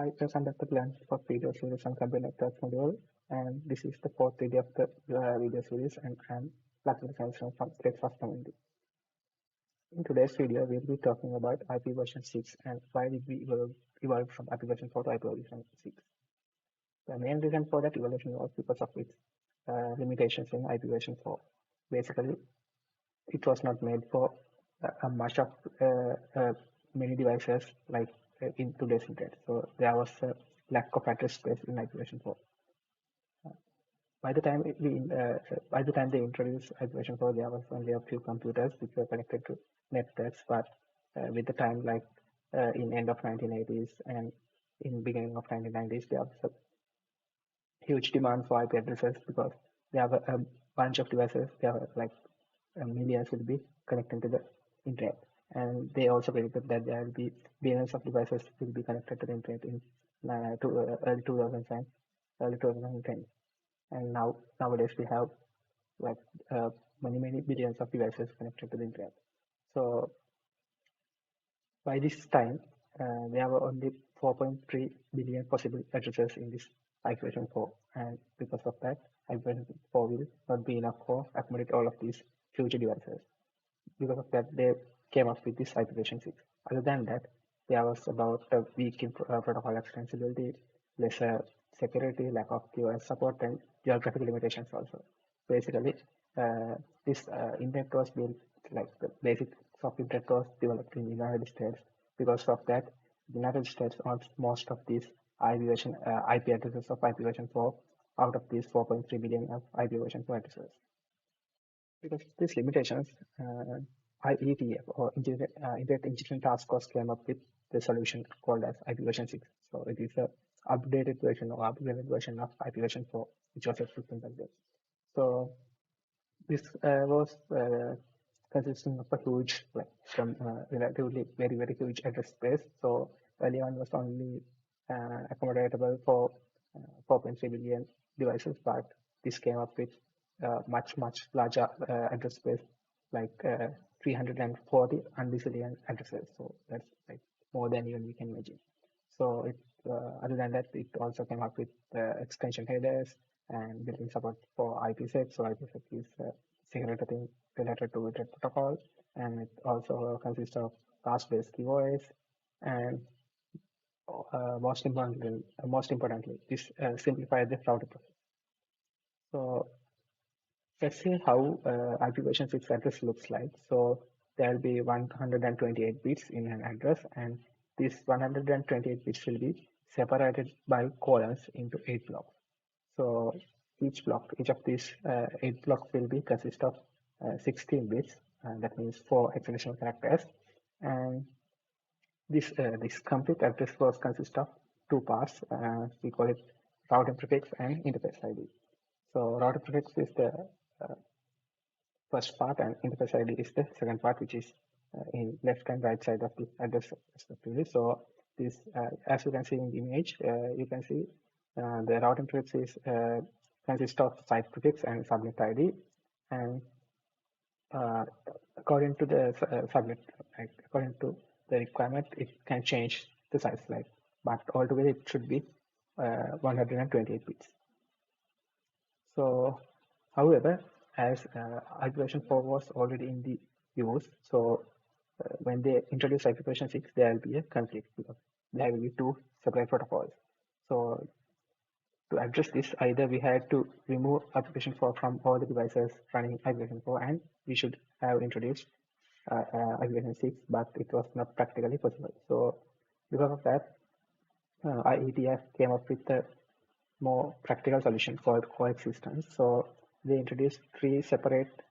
I conduct the plan for video series on computer network module, and this is the fourth video of the video series, and I'm Lakisuru Semasinghe from SLIITfoss community. In today's video, we'll be talking about IP version 6 and why did we evolve from IP version 4 to IP version 6. The main reason for that evolution was because of its limitations in IP version 4. Basically, it was not made for much of many devices like in today's internet. So there was a lack of address space in IP version 4. By the time they introduced IP version 4, there was only a few computers which were connected to networks. But with the time, like in end of 1980s and in beginning of 1990s, there was a huge demand for IP addresses because there were a bunch of devices. There were like millions will be connected to the internet, and they also predicted that there will be billions of devices will be connected to the internet in early 2000s and early 2010. And nowadays we have like many billions of devices connected to the internet. So by this time, there were only 4.3 billion possible addresses in this IP version 4, and because of that, IP version 4 will not be enough for accommodate all of these future devices. Because of that, they came up with this IP version 6. Other than that, there was about a weak in protocol extensibility, lesser security, lack of QoS support, and geographic limitations also. Basically, this internet was built, like the basic of internet was developed in the United States. Because of that, the United States owns most of these IP addresses of IP version 4 out of these 4.3 billion of IP version 4 addresses. Because of these limitations, IETF or Internet Engineering Task Force came up with the solution called as IP version 6. So it is a updated version or upgraded version of IP version 4, which was existing back then. So this was consisting of a huge, like some relatively very huge address space. So early on was only accommodatable for 4.3 billion devices, but this came up with much larger address space, like 340 undecillion addresses. So that's like more than even we can imagine. So it other than that, it also came up with extension headers and built-in support for IPv6. So IPv6 is security thing related to Internet protocol, and it also consists of class-based QoS, and most importantly, this simplified the routing process. So let's see how IP version 6 address looks like. So there will be 128 bits in an address, and these 128 bits will be separated by colons into 8 blocks. So each of these 8 blocks will be consist of 16 bits. That means 4 hexadecimal characters, and this complete address was consist of 2 parts. We call it routing prefix and interface ID. So routing prefix is the first part, and interface ID is the second part, which is in left and right side of the address respectively. So this, as you can see in the image, you can see the routing prefix is consists of site prefix and subnet ID, and according to the subnet, according to the requirement, it can change the size, like, but altogether it should be 128 bits. So, however, as IP version 4 was already in the use, so when they introduce IP version 6, there will be a conflict because there will be 2 separate protocols. So to address this, either we had to remove IP version 4 from all the devices running IP version 4, and we should have introduced IP version 6, but it was not practically possible. So because of that, IETF came up with a more practical solution called coexistence. So they introduced 3 separate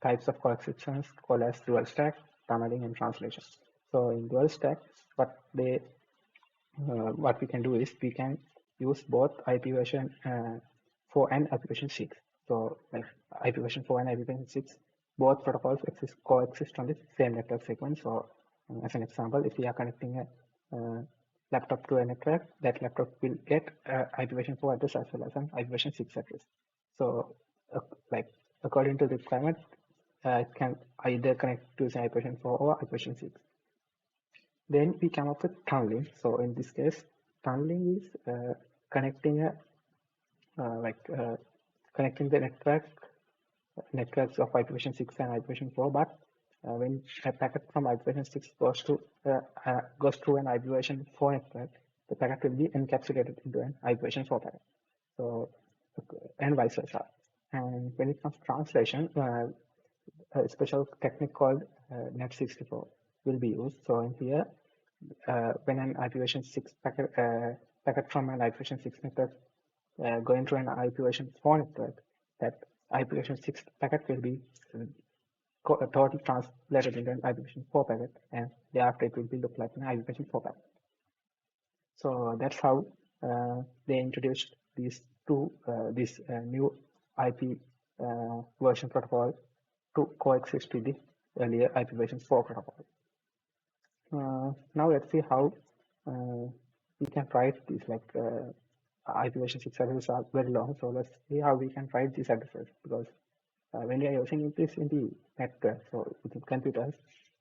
types of coexistence called as dual stack, tunneling, and translation. So in dual stack, what we can do is we can use both IP version 4 and IP version 6. So like IP version 4 and IP version 6, both protocols coexist on the same network segment. So as an example, if we are connecting a laptop to a network, that laptop will get IP version 4 address as well as an IP version 6 address. So like according to the requirement, it can either connect to IP version 4 or IP version 6. Then we come up with tunneling. So in this case, tunneling is connecting a like connecting the networks of IPv6 and IPv4, but when a packet from IPv6 goes through an IPv4 network, the packet will be encapsulated into an IPv4 packet. So and vice versa. And when it comes to translation, a special technique called net64 will be used. So in here, when an IPv6 packet from an IPv6 network going to an IPv4 network, that IPv6 packet will be totally translated into an IPv4 packet, and thereafter it will be look like an IPv4 packet. So that's how they introduced these this new IP version protocol to coexist with the earlier IPv4 protocol. Now let's see how we can write these IPv6 addresses are very long. So let's see how we can write these addresses, because when we are using this in the network, so with computers,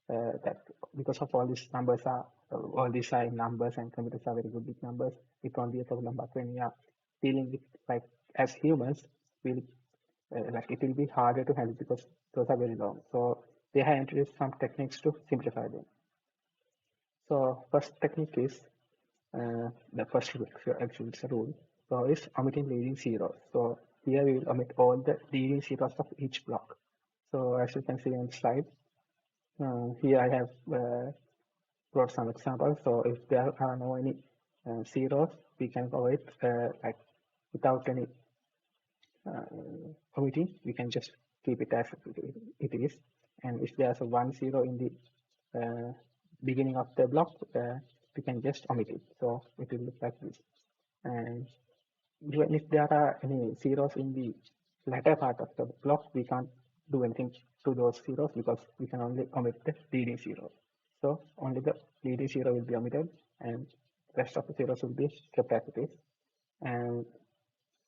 that because of all these numbers are all these are in numbers and computers are very good with numbers, it won't be a problem. But when we are dealing with like as humans, we'll it will be harder to handle because those are very long. So they have introduced some techniques to simplify them. So first technique is the first rule, actually it's a rule. So is omitting leading zeros. So here we will omit all the leading zeros of each block. So as you can see on the slide, here I have brought some examples. So if there are no any zeros, we can go it like without any omitting. We can just keep it as it is. And if there's a 1 0 in the beginning of the block, we can just omit it. So it will look like this. And even if there are any zeros in the latter part of the block, we can't do anything to those zeros because we can only omit the leading zero. So only the leading zero will be omitted, and rest of the zeros will be kept as it is. And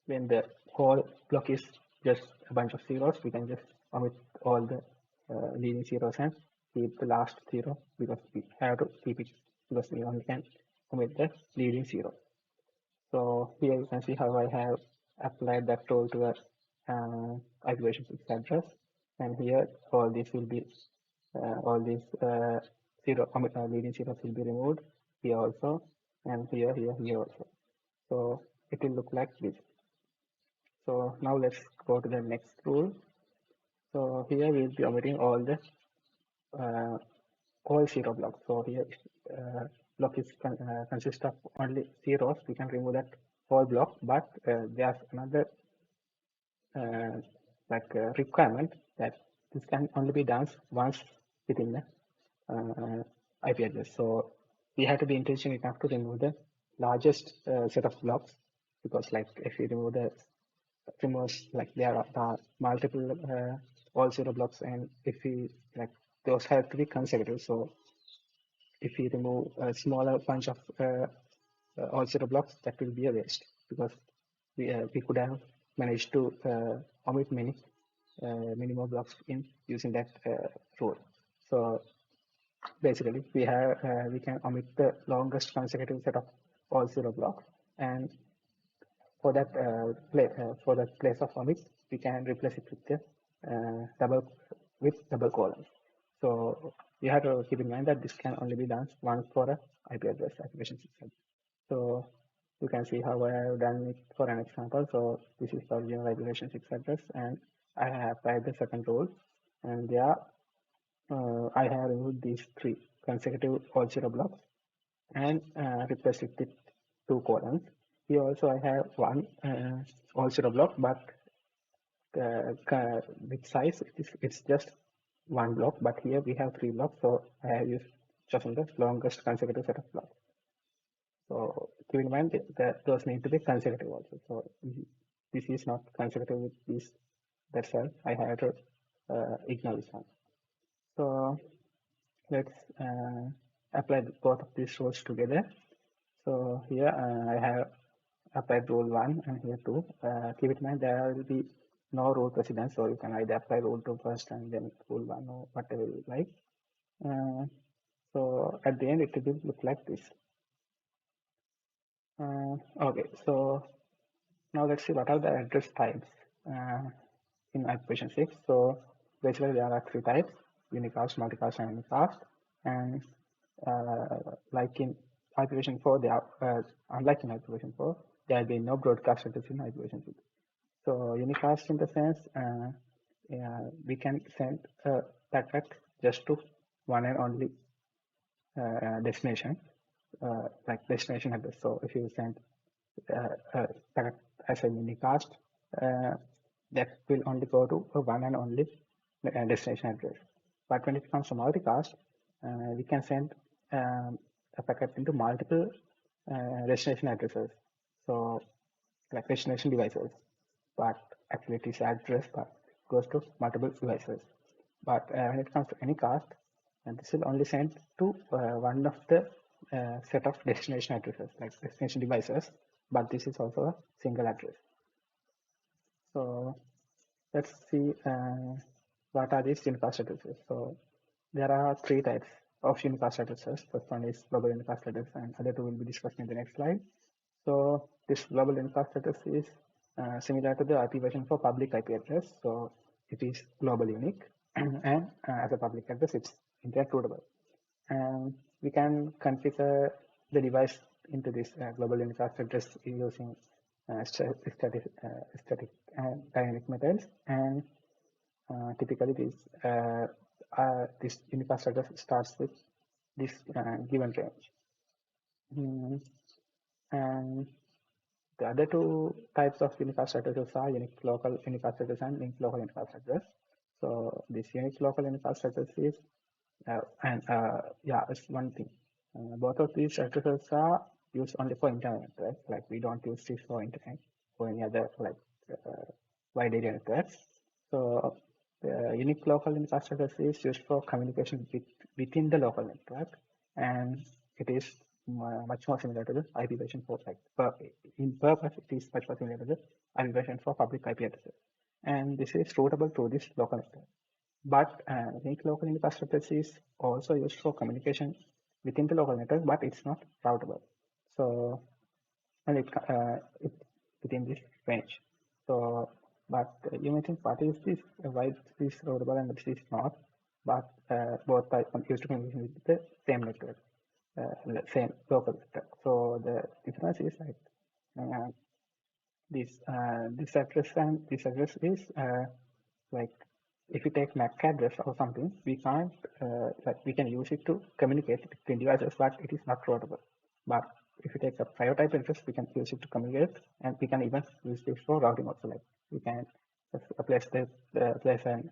when the whole block is just a bunch of zeros, we can just omit all the leading zeros and keep the last zero, because we have to keep it because we only can omit the leading zero. So here you can see how I have applied that rule to a IPv6 address, and here all these will be all these leading zeros will be removed here also, and here also. So it will look like this. So now let's go to the next rule. So here we'll be omitting all the all zero blocks. So here block is consists of only zeros. We can remove that whole block, but there's another requirement that this can only be done once within the IP address. So we have to be intelligent enough to remove the largest set of blocks, because like if you remove the like there are multiple all zero blocks, and if we like those have to be consecutive. So if we remove a smaller bunch of all zero blocks, that will be a waste, because we could have managed to omit many more blocks in using that rule. So basically we can omit the longest consecutive set of all zero blocks, and for that place of omit, we can replace it with the double colons. So you have to keep in mind that this can only be done once for a IP address activation system. So you can see how I have done it for an example. So this is the original IPv6 address, and I have applied the second rule, and there I have removed these 3 consecutive all zero blocks and replaced it with 2 colons. Here also I have one all zero block, but with size it's just 1 block, but here we have 3 blocks, so I have chosen the longest consecutive set of blocks. So keep in mind that those need to be consecutive also. So this is not consecutive with this. That's why I had to ignore this one. So let's apply both of these rules together. So here I have applied rule 1 and here 2. Keep in mind there will be no rule precedence, so you can either apply rule 2 first and then rule 1 or whatever you like. So at the end, it will look like this. Okay, so now let's see what are the address types in IPv6. So basically there are three types: unicast, multicast, and unicast. And like in IPv4, they are unlike in IPv4, there will be no broadcast address in IPv6. So unicast in the sense we can send a packet just to one and only destination, like destination address. So if you send packet as a unicast, that will only go to one and only destination address. But when it comes to multicast, we can send a packet into multiple destination addresses. So like destination devices, but actually it is address but goes to multiple devices. But when it comes to any cast, and this will only send to one of the set of destination addresses, like destination devices, but this is also a single address. So let's see what are these unicast addresses. So there are three types of unicast addresses. First one is global unicast address, and other two will be discussed in the next slide. So this global unicast address is similar to the IP version for public IP address. So it is global unique, and as a public address, it's internet routable. And we can configure the device into this global unicast address using static and dynamic methods. And typically, this unicast address starts with this given range. And the other two types of unicast addresses are unique local unicast address and linked local unicast address. So this unique local unicast address is, it's one thing. Both of these addresses are used only for internet, right? Like we don't use this for internet or any other like wide area networks. So the unique local unicast address is used for communication within the local network, and it is much more similar to the IPv4. Like in purpose, it is much more similar to the IPv4 public IP addresses, and this is routable through this local network. But unique local unicast address is also used for communication within the local network, but it's not routable. So, and it within this range. So, but you may think, what is this? Why is this routable and this is not? But both are used to communicate with the same network, same local network. So the difference is like this address and this address is like if you take MAC address or something, we can't like we can use it to communicate between devices, but it is not routable. But if you take a private IP address, we can use it to communicate, and we can even use this for routing also. Like we can place an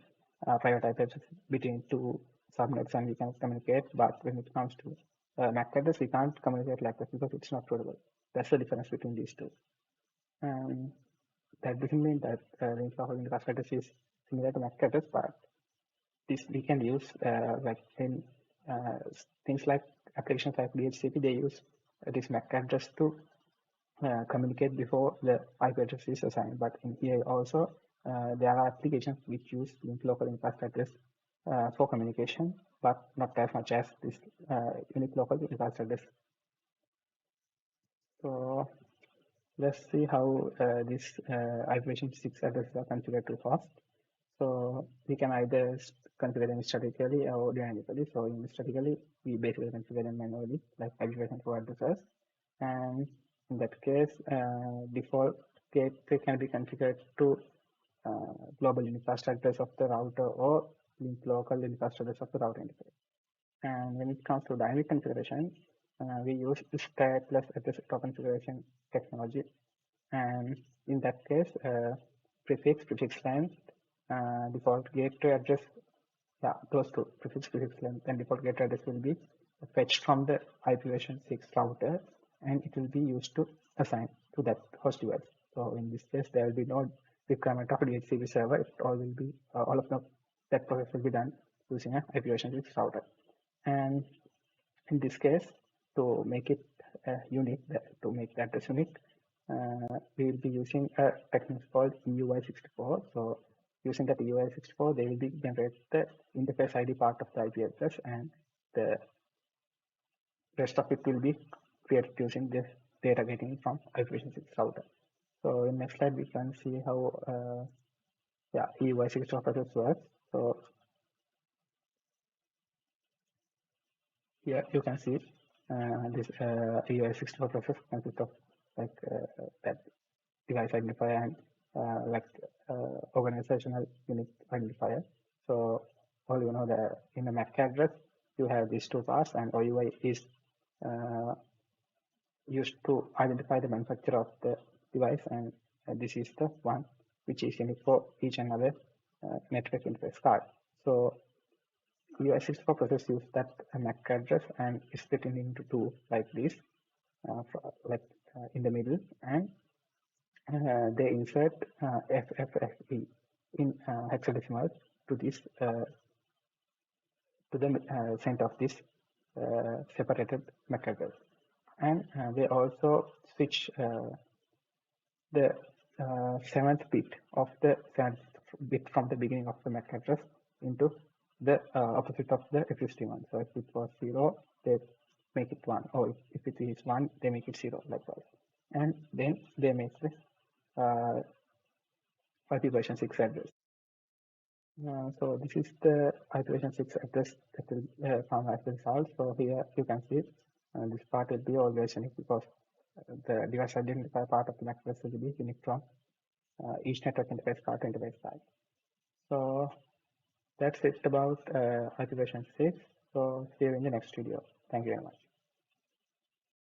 private IP address between two subnets, and we can communicate. But when it comes to MAC address, we can't communicate like that because it's not routable. That's the difference between these two. That doesn't mean that range of unicast address is similar to MAC address, but this we can use like in things like applications like DHCP, they use this MAC address to communicate before the IP address is assigned. But in here also there are applications which use linked local unicast address for communication, but not as much as this unique local unicast address. So let's see how this IPv6 addresses are configured to FOSS. So we can either configure them statically or dynamically. So in statically, we basically configure them manually, like IPv4 addresses. And in that case, default gateway can be configured to global unicast address of the router or linked local unicast address of the router interface. And when it comes to dynamic configuration, we use SLIIT plus address configuration technology. And in that case, prefix length, default gateway address, those two, prefix length and default gateway address will be fetched from the IPv6 router, and it will be used to assign to that host device. So in this case, there will be no requirement of DHCP server. It all will be all of that process will be done using an IPv6 router. And in this case, to make it unique, to make the address unique, we will be using a technique called EUI64. So using that EUI64, they will be generate the interface ID part of the IP address, and the rest of it will be created using this data getting from IPv6 router. So in next slide we can see how UI6 process works. So here you can see this UI6 process consists of like that device identifier and organizational unit identifier. So all you know that in the MAC address you have these two parts, and OUI is used to identify the manufacturer of the device, and this is the one which is unique for each and other network interface card. So UI64 process use that MAC address and is split into two like this, in the middle, and they insert FFFE in hexadecimal to this to the center of this separated MAC address, and they also switch the seventh bit from the beginning of the MAC address into the opposite of the existing one. So if it was 0, they make it 1, or if it is 1, they make it 0, likewise. And then they make the IPv6 address. So this is the IPv6 address that will come as a result. So here you can see this part will be always unique because the device identifier part of the MAC address will be unique from each network interface card to interface side. So that's it about IPv6. So see you in the next video. Thank you very much.